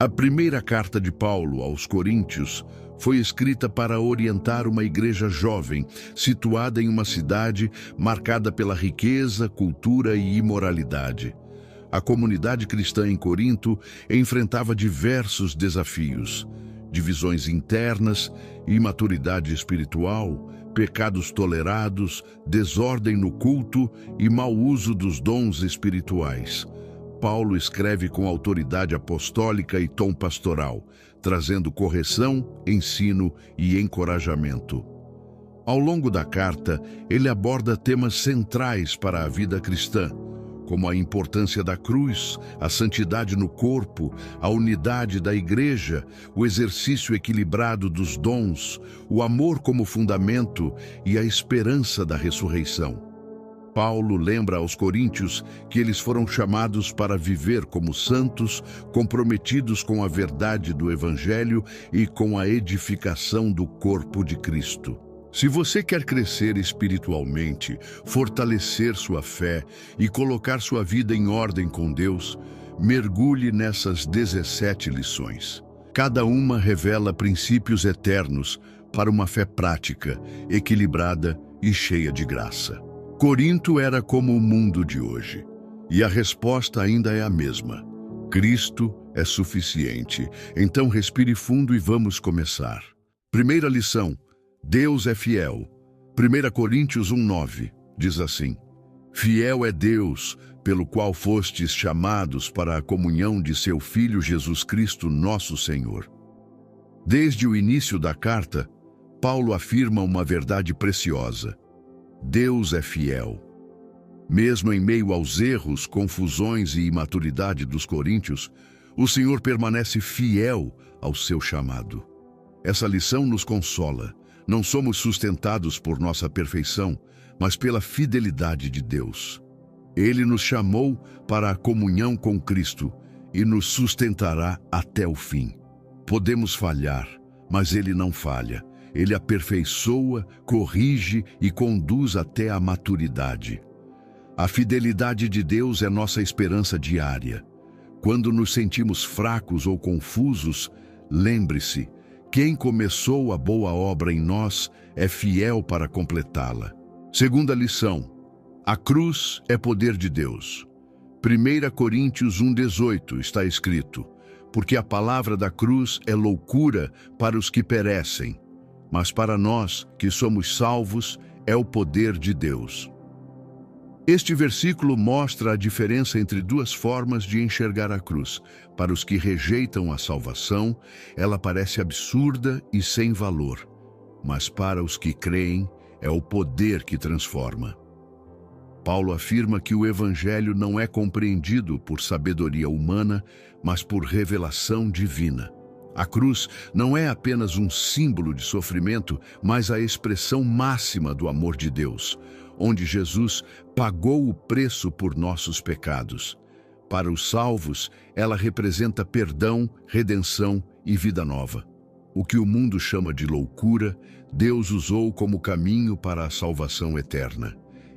A primeira carta de Paulo aos Coríntios foi escrita para orientar uma igreja jovem, situada em uma cidade marcada pela riqueza, cultura e imoralidade. A comunidade cristã em Corinto enfrentava diversos desafios: divisões internas, imaturidade espiritual, pecados tolerados, desordem no culto e mau uso dos dons espirituais. Paulo escreve com autoridade apostólica e tom pastoral, trazendo correção, ensino e encorajamento. Ao longo da carta, ele aborda temas centrais para a vida cristã, como a importância da cruz, a santidade no corpo, a unidade da igreja, o exercício equilibrado dos dons, o amor como fundamento e a esperança da ressurreição. Paulo lembra aos coríntios que eles foram chamados para viver como santos, comprometidos com a verdade do Evangelho e com a edificação do corpo de Cristo. Se você quer crescer espiritualmente, fortalecer sua fé e colocar sua vida em ordem com Deus, mergulhe nessas 17 lições. Cada uma revela princípios eternos para uma fé prática, equilibrada e cheia de graça. Corinto era como o mundo de hoje, e a resposta ainda é a mesma. Cristo é suficiente. Então respire fundo e vamos começar. Primeira lição: Deus é fiel. 1 Coríntios 1:9 diz assim: Fiel é Deus, pelo qual fostes chamados para a comunhão de seu Filho Jesus Cristo, nosso Senhor. Desde o início da carta, Paulo afirma uma verdade preciosa: Deus é fiel. Mesmo em meio aos erros, confusões e imaturidade dos coríntios, o Senhor permanece fiel ao seu chamado. Essa lição nos consola. Não somos sustentados por nossa perfeição, mas pela fidelidade de Deus. Ele nos chamou para a comunhão com Cristo e nos sustentará até o fim. Podemos falhar, mas Ele não falha. Ele aperfeiçoa, corrige e conduz até a maturidade. A fidelidade de Deus é nossa esperança diária. Quando nos sentimos fracos ou confusos, lembre-se: quem começou a boa obra em nós é fiel para completá-la. Segunda lição: a cruz é poder de Deus. 1 Coríntios 1:18 está escrito: porque a palavra da cruz é loucura para os que perecem, mas para nós, que somos salvos, é o poder de Deus. Este versículo mostra a diferença entre duas formas de enxergar a cruz. Para os que rejeitam a salvação, ela parece absurda e sem valor. Mas para os que creem, é o poder que transforma. Paulo afirma que o Evangelho não é compreendido por sabedoria humana, mas por revelação divina. A cruz não é apenas um símbolo de sofrimento, mas a expressão máxima do amor de Deus, onde Jesus pagou o preço por nossos pecados. Para os salvos, ela representa perdão, redenção e vida nova. O que o mundo chama de loucura, Deus usou como caminho para a salvação eterna.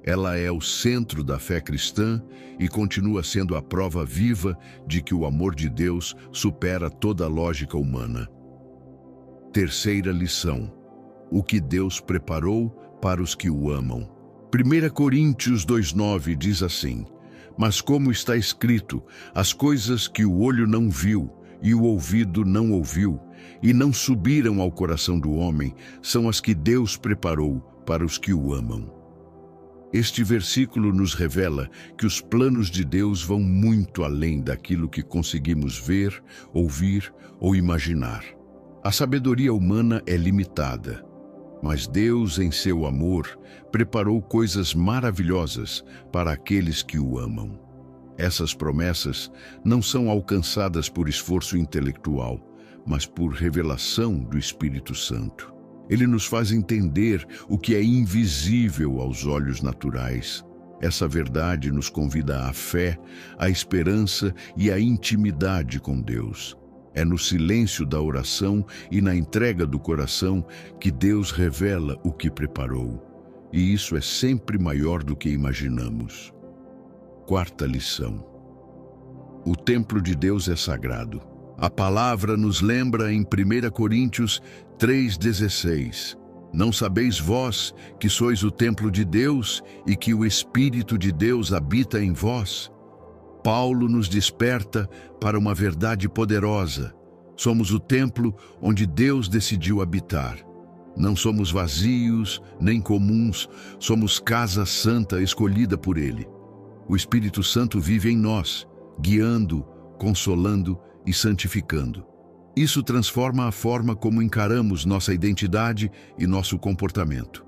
Ela é o centro da fé cristã e continua sendo a prova viva de que o amor de Deus supera toda a lógica humana. Terceira lição: o que Deus preparou para os que o amam. 1 Coríntios 2:9 diz assim: mas como está escrito, as coisas que o olho não viu e o ouvido não ouviu e não subiram ao coração do homem, são as que Deus preparou para os que o amam. Este versículo nos revela que os planos de Deus vão muito além daquilo que conseguimos ver, ouvir ou imaginar. A sabedoria humana é limitada, mas Deus, em seu amor, preparou coisas maravilhosas para aqueles que o amam. Essas promessas não são alcançadas por esforço intelectual, mas por revelação do Espírito Santo. Ele nos faz entender o que é invisível aos olhos naturais. Essa verdade nos convida à fé, à esperança e à intimidade com Deus. É no silêncio da oração e na entrega do coração que Deus revela o que preparou. E isso é sempre maior do que imaginamos. Quarta lição: o templo de Deus é sagrado. A palavra nos lembra em 1 Coríntios 3,16. Não sabeis vós que sois o templo de Deus e que o Espírito de Deus habita em vós? Paulo nos desperta para uma verdade poderosa. Somos o templo onde Deus decidiu habitar. Não somos vazios nem comuns, somos casa santa escolhida por Ele. O Espírito Santo vive em nós, guiando, consolando e santificando. Isso transforma a forma como encaramos nossa identidade e nosso comportamento.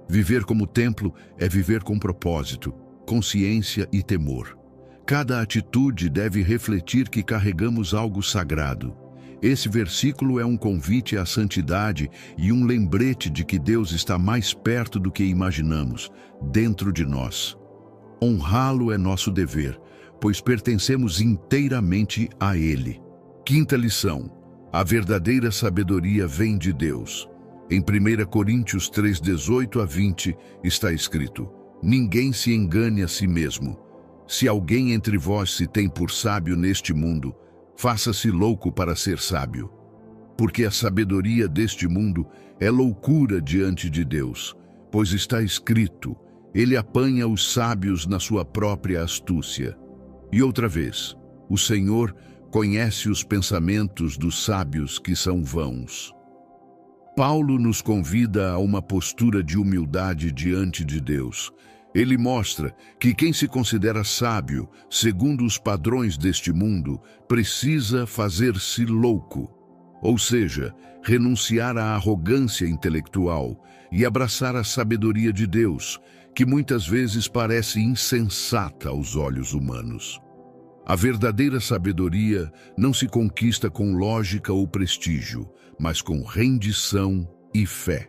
Viver como templo é viver com propósito, consciência e temor. Cada atitude deve refletir que carregamos algo sagrado. Esse versículo é um convite à santidade e um lembrete de que Deus está mais perto do que imaginamos, dentro de nós. Honrá-lo é nosso dever, pois pertencemos inteiramente a Ele. Quinta lição: a verdadeira sabedoria vem de Deus. Em 1 Coríntios 3:18-20 está escrito: ninguém se engane a si mesmo. Se alguém entre vós se tem por sábio neste mundo, faça-se louco para ser sábio. Porque a sabedoria deste mundo é loucura diante de Deus, pois está escrito: Ele apanha os sábios na sua própria astúcia. E outra vez, o Senhor conhece os pensamentos dos sábios que são vãos. Paulo nos convida a uma postura de humildade diante de Deus. Ele mostra que quem se considera sábio, segundo os padrões deste mundo, precisa fazer-se louco, ou seja, renunciar à arrogância intelectual e abraçar a sabedoria de Deus, que muitas vezes parece insensata aos olhos humanos. A verdadeira sabedoria não se conquista com lógica ou prestígio, mas com rendição e fé.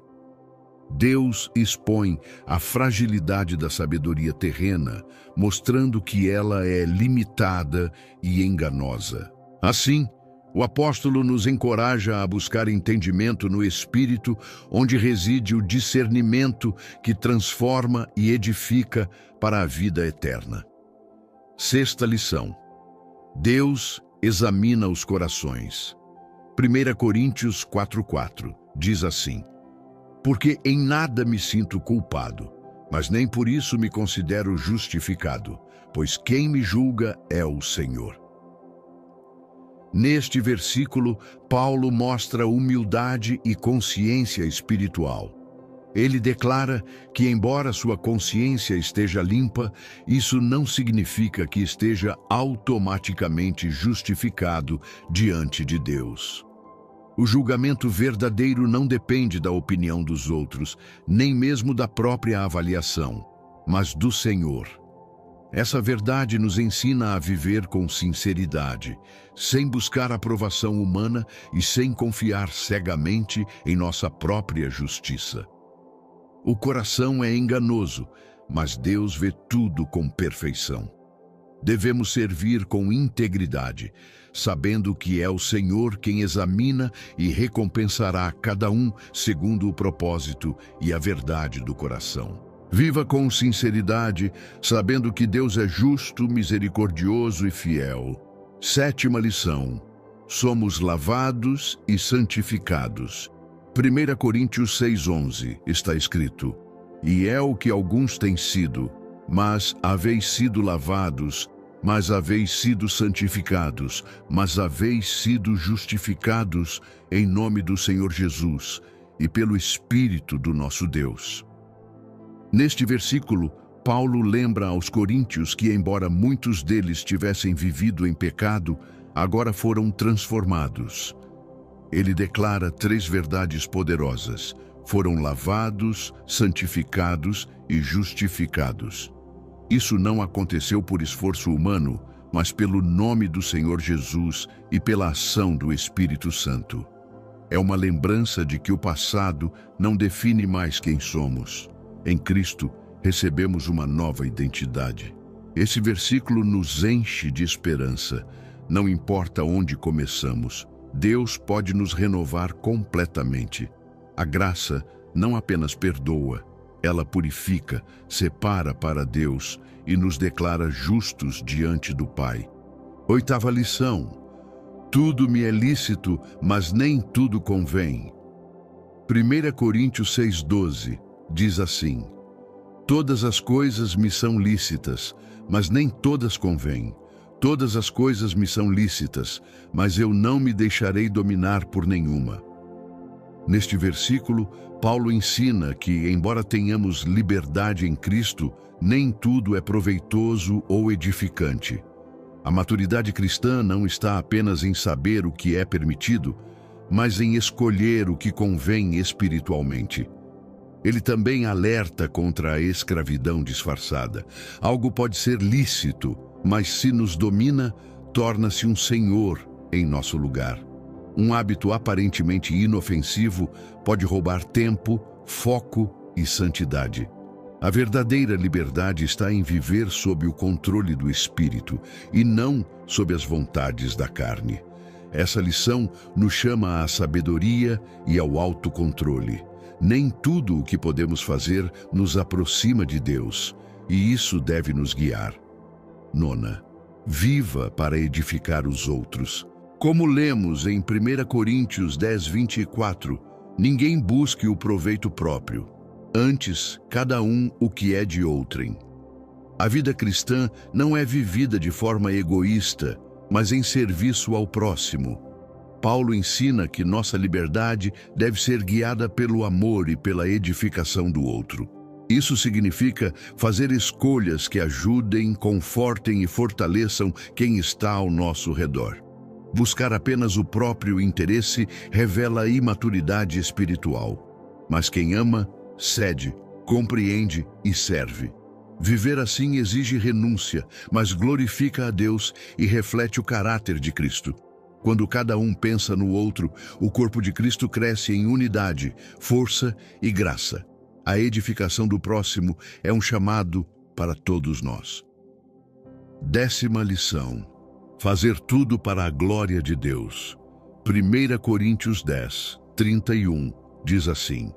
Deus expõe a fragilidade da sabedoria terrena, mostrando que ela é limitada e enganosa. Assim, o apóstolo nos encoraja a buscar entendimento no Espírito, onde reside o discernimento que transforma e edifica para a vida eterna. Sexta lição: Deus examina os corações. 1 Coríntios 4:4 diz assim: porque em nada me sinto culpado, mas nem por isso me considero justificado, pois quem me julga é o Senhor. Neste versículo, Paulo mostra humildade e consciência espiritual. Ele declara que, embora sua consciência esteja limpa, isso não significa que esteja automaticamente justificado diante de Deus. O julgamento verdadeiro não depende da opinião dos outros, nem mesmo da própria avaliação, mas do Senhor. Essa verdade nos ensina a viver com sinceridade, sem buscar aprovação humana e sem confiar cegamente em nossa própria justiça. O coração é enganoso, mas Deus vê tudo com perfeição. Devemos servir com integridade, sabendo que é o Senhor quem examina e recompensará cada um segundo o propósito e a verdade do coração. Viva com sinceridade, sabendo que Deus é justo, misericordioso e fiel. Sétima lição: somos lavados e santificados. 1 Coríntios 6:11 está escrito: e é o que alguns têm sido, mas haveis sido lavados, mas haveis sido santificados, mas haveis sido justificados em nome do Senhor Jesus e pelo Espírito do nosso Deus. Neste versículo, Paulo lembra aos coríntios que, embora muitos deles tivessem vivido em pecado, agora foram transformados. Ele declara 3 verdades poderosas: foram lavados, santificados e justificados. Isso não aconteceu por esforço humano, mas pelo nome do Senhor Jesus e pela ação do Espírito Santo. É uma lembrança de que o passado não define mais quem somos. Em Cristo, recebemos uma nova identidade. Esse versículo nos enche de esperança. Não importa onde começamos, Deus pode nos renovar completamente. A graça não apenas perdoa, ela purifica, separa para Deus e nos declara justos diante do Pai. Oitava lição: Tudo me é lícito, mas nem tudo convém. 1 Coríntios 6,12 diz assim: todas as coisas me são lícitas, mas nem todas convêm. Todas as coisas me são lícitas, mas eu não me deixarei dominar por nenhuma. Neste versículo, Paulo ensina que, embora tenhamos liberdade em Cristo, nem tudo é proveitoso ou edificante. A maturidade cristã não está apenas em saber o que é permitido, mas em escolher o que convém espiritualmente. Ele também alerta contra a escravidão disfarçada. Algo pode ser lícito, mas se nos domina, torna-se um senhor em nosso lugar. Um hábito aparentemente inofensivo pode roubar tempo, foco e santidade. A verdadeira liberdade está em viver sob o controle do Espírito e não sob as vontades da carne. Essa lição nos chama à sabedoria e ao autocontrole. Nem tudo o que podemos fazer nos aproxima de Deus, e isso deve nos guiar. 9. Viva para edificar os outros. Como lemos em 1 Coríntios 10:24, ninguém busque o proveito próprio. Antes, cada um o que é de outrem. A vida cristã não é vivida de forma egoísta, mas em serviço ao próximo. Paulo ensina que nossa liberdade deve ser guiada pelo amor e pela edificação do outro. Isso significa fazer escolhas que ajudem, confortem e fortaleçam quem está ao nosso redor. Buscar apenas o próprio interesse revela imaturidade espiritual. Mas quem ama, cede, compreende e serve. Viver assim exige renúncia, mas glorifica a Deus e reflete o caráter de Cristo. Quando cada um pensa no outro, o corpo de Cristo cresce em unidade, força e graça. A edificação do próximo é um chamado para todos nós. 10ª lição: fazer tudo para a glória de Deus. 1 Coríntios 10:31 diz assim: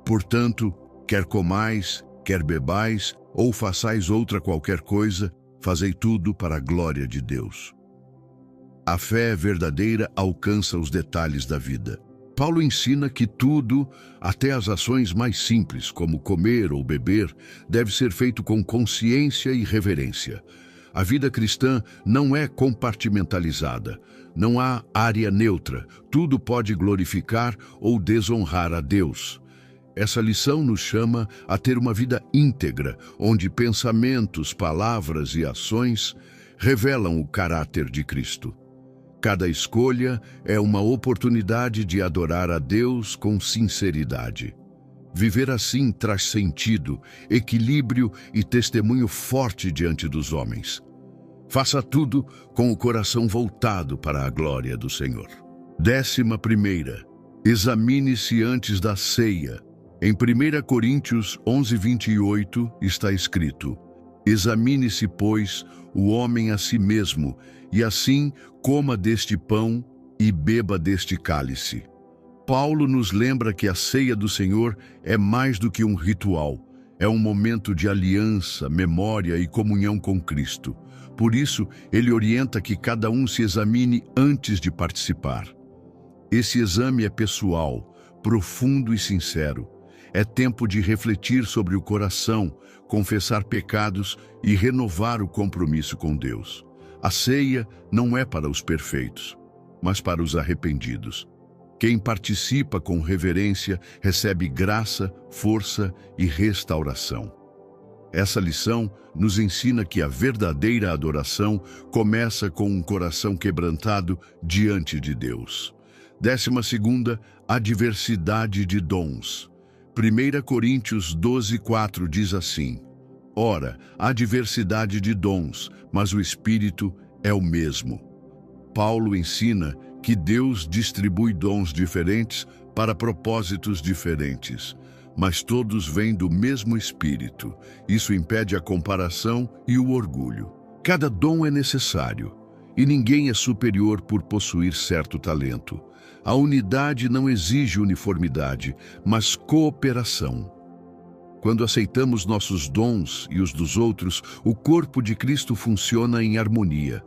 portanto, quer comais, quer bebais, ou façais outra qualquer coisa, fazei tudo para a glória de Deus. A fé verdadeira alcança os detalhes da vida. Paulo ensina que tudo, até as ações mais simples, como comer ou beber, deve ser feito com consciência e reverência. A vida cristã não é compartimentalizada. Não há área neutra. Tudo pode glorificar ou desonrar a Deus. Essa lição nos chama a ter uma vida íntegra, onde pensamentos, palavras e ações revelam o caráter de Cristo. Cada escolha é uma oportunidade de adorar a Deus com sinceridade. Viver assim traz sentido, equilíbrio e testemunho forte diante dos homens. Faça tudo com o coração voltado para a glória do Senhor. 11ª. Examine-se antes da ceia. Em 1 Coríntios 11:28 está escrito: examine-se, pois, o homem a si mesmo, e assim coma deste pão e beba deste cálice. Paulo nos lembra que a ceia do Senhor é mais do que um ritual. É um momento de aliança, memória e comunhão com Cristo. Por isso, ele orienta que cada um se examine antes de participar. Esse exame é pessoal, profundo e sincero. É tempo de refletir sobre o coração, confessar pecados e renovar o compromisso com Deus. A ceia não é para os perfeitos, mas para os arrependidos. Quem participa com reverência recebe graça, força e restauração. Essa lição nos ensina que a verdadeira adoração começa com um coração quebrantado diante de Deus. 12ª, a diversidade de dons. 1 Coríntios 12:4 diz assim: ora, há diversidade de dons, mas o Espírito é o mesmo. Paulo ensina que Deus distribui dons diferentes para propósitos diferentes, mas todos vêm do mesmo Espírito. Isso impede a comparação e o orgulho. Cada dom é necessário, e ninguém é superior por possuir certo talento. A unidade não exige uniformidade, mas cooperação. Quando aceitamos nossos dons e os dos outros, o corpo de Cristo funciona em harmonia.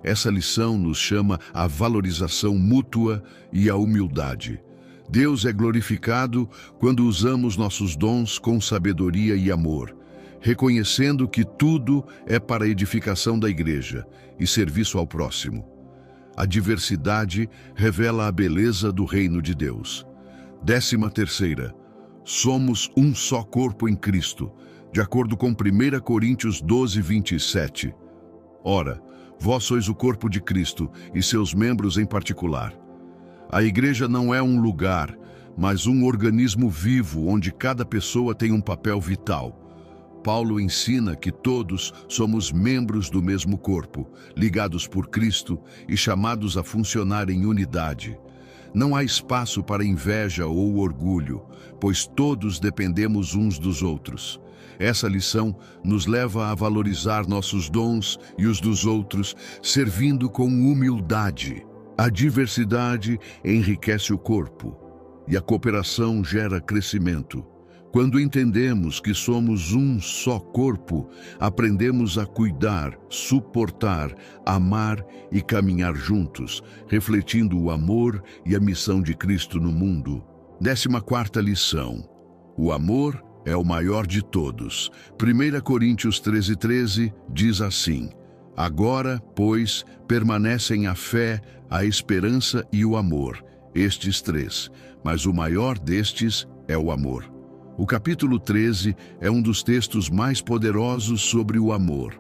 Essa lição nos chama à valorização mútua e à humildade. Deus é glorificado quando usamos nossos dons com sabedoria e amor, reconhecendo que tudo é para a edificação da igreja e serviço ao próximo. A diversidade revela a beleza do reino de Deus. 13ª. Somos um só corpo em Cristo, de acordo com 1 Coríntios 12, 27. Ora, vós sois o corpo de Cristo e seus membros em particular. A igreja não é um lugar, mas um organismo vivo onde cada pessoa tem um papel vital. Paulo ensina que todos somos membros do mesmo corpo, ligados por Cristo e chamados a funcionar em unidade. Não há espaço para inveja ou orgulho, pois todos dependemos uns dos outros. Essa lição nos leva a valorizar nossos dons e os dos outros, servindo com humildade. A diversidade enriquece o corpo e a cooperação gera crescimento. Quando entendemos que somos um só corpo, aprendemos a cuidar, suportar, amar e caminhar juntos, refletindo o amor e a missão de Cristo no mundo. 14ª lição. O amor é o maior de todos. 1 Coríntios 13:13 diz assim: Agora, pois, permanecem a fé, a esperança e o amor, estes três, mas o maior destes é o amor. O capítulo 13 é um dos textos mais poderosos sobre o amor.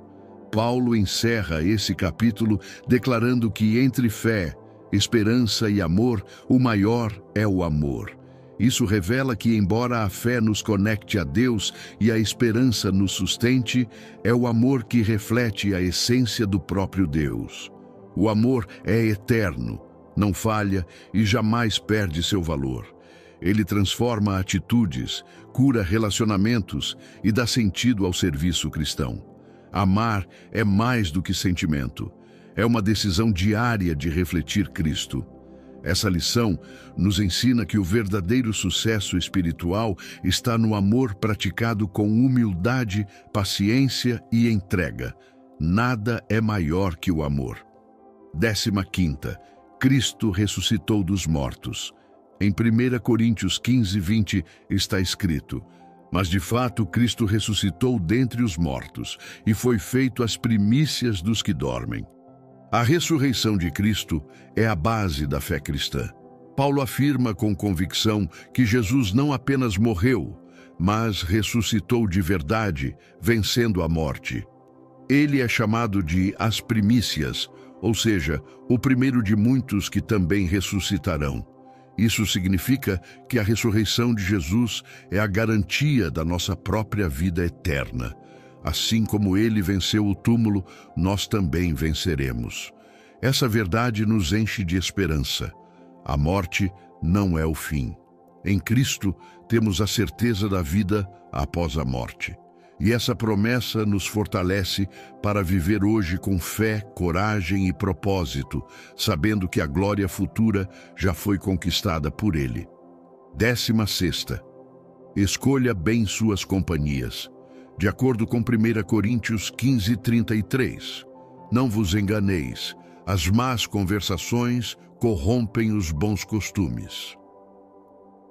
Paulo encerra esse capítulo declarando que entre fé, esperança e amor, o maior é o amor. Isso revela que, embora a fé nos conecte a Deus e a esperança nos sustente, é o amor que reflete a essência do próprio Deus. O amor é eterno, não falha e jamais perde seu valor. Ele transforma atitudes, cura relacionamentos e dá sentido ao serviço cristão. Amar é mais do que sentimento. É uma decisão diária de refletir Cristo. Essa lição nos ensina que o verdadeiro sucesso espiritual está no amor praticado com humildade, paciência e entrega. Nada é maior que o amor. 15ª. Cristo ressuscitou dos mortos. Em 1 Coríntios 15:20 está escrito: Mas de fato Cristo ressuscitou dentre os mortos e foi feito as primícias dos que dormem. A ressurreição de Cristo é a base da fé cristã. Paulo afirma com convicção que Jesus não apenas morreu, mas ressuscitou de verdade, vencendo a morte. Ele é chamado de as primícias, ou seja, o primeiro de muitos que também ressuscitarão. Isso significa que a ressurreição de Jesus é a garantia da nossa própria vida eterna. Assim como ele venceu o túmulo, nós também venceremos. Essa verdade nos enche de esperança. A morte não é o fim. Em Cristo, temos a certeza da vida após a morte. E essa promessa nos fortalece para viver hoje com fé, coragem e propósito, sabendo que a glória futura já foi conquistada por Ele. 16ª. Escolha bem suas companhias. De acordo com 1 Coríntios 15:33. Não vos enganeis, as más conversações corrompem os bons costumes.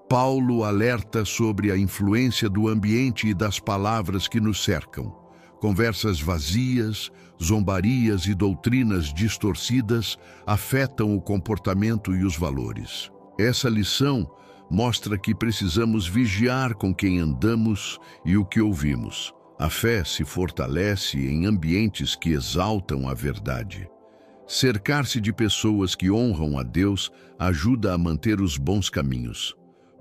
Paulo alerta sobre a influência do ambiente e das palavras que nos cercam. Conversas vazias, zombarias e doutrinas distorcidas afetam o comportamento e os valores. Essa lição mostra que precisamos vigiar com quem andamos e o que ouvimos. A fé se fortalece em ambientes que exaltam a verdade. Cercar-se de pessoas que honram a Deus ajuda a manter os bons caminhos.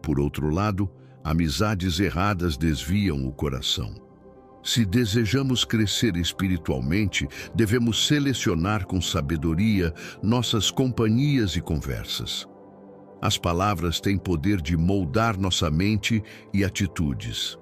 Por outro lado, amizades erradas desviam o coração. Se desejamos crescer espiritualmente, devemos selecionar com sabedoria nossas companhias e conversas. As palavras têm poder de moldar nossa mente e atitudes.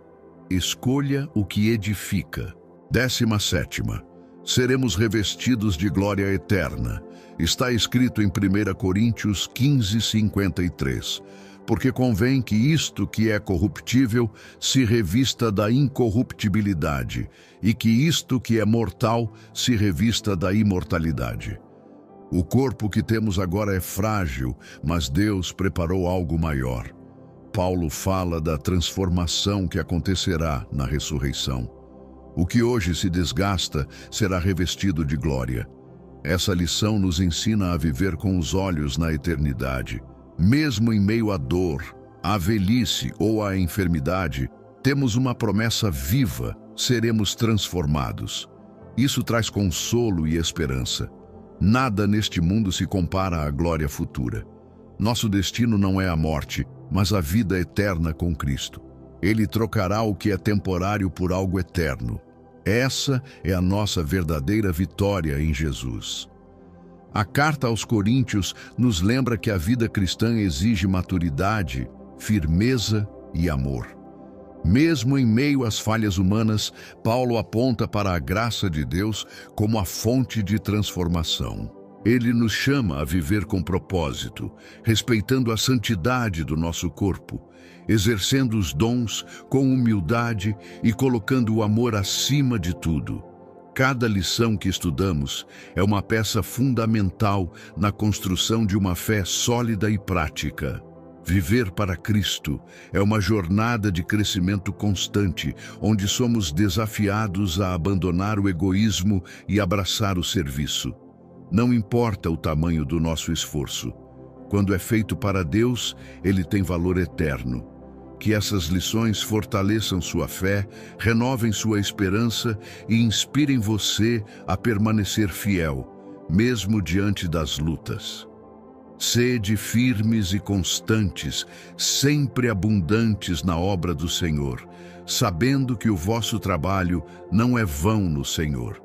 Escolha o que edifica. 17ª. Seremos revestidos de glória eterna. Está escrito em 1 Coríntios 15:53. porque convém que isto que é corruptível se revista da incorruptibilidade, e que isto que é mortal se revista da imortalidade. O corpo que temos agora é frágil, mas Deus preparou algo maior. Paulo fala da transformação que acontecerá na ressurreição. O que hoje se desgasta será revestido de glória. Essa lição nos ensina a viver com os olhos na eternidade. Mesmo em meio à dor, à velhice ou à enfermidade, temos uma promessa viva: seremos transformados. Isso traz consolo e esperança. Nada neste mundo se compara à glória futura. Nosso destino não é a morte, mas a vida eterna com Cristo. Ele trocará o que é temporário por algo eterno. Essa é a nossa verdadeira vitória em Jesus. A carta aos Coríntios nos lembra que a vida cristã exige maturidade, firmeza e amor. Mesmo em meio às falhas humanas, Paulo aponta para a graça de Deus como a fonte de transformação. Ele nos chama a viver com propósito, respeitando a santidade do nosso corpo, exercendo os dons com humildade e colocando o amor acima de tudo. Cada lição que estudamos é uma peça fundamental na construção de uma fé sólida e prática. Viver para Cristo é uma jornada de crescimento constante, onde somos desafiados a abandonar o egoísmo e abraçar o serviço. Não importa o tamanho do nosso esforço. Quando é feito para Deus, ele tem valor eterno. Que essas lições fortaleçam sua fé, renovem sua esperança e inspirem você a permanecer fiel, mesmo diante das lutas. Sede firmes e constantes, sempre abundantes na obra do Senhor, sabendo que o vosso trabalho não é vão no Senhor.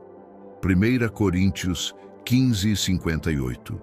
1 Coríntios 15:58.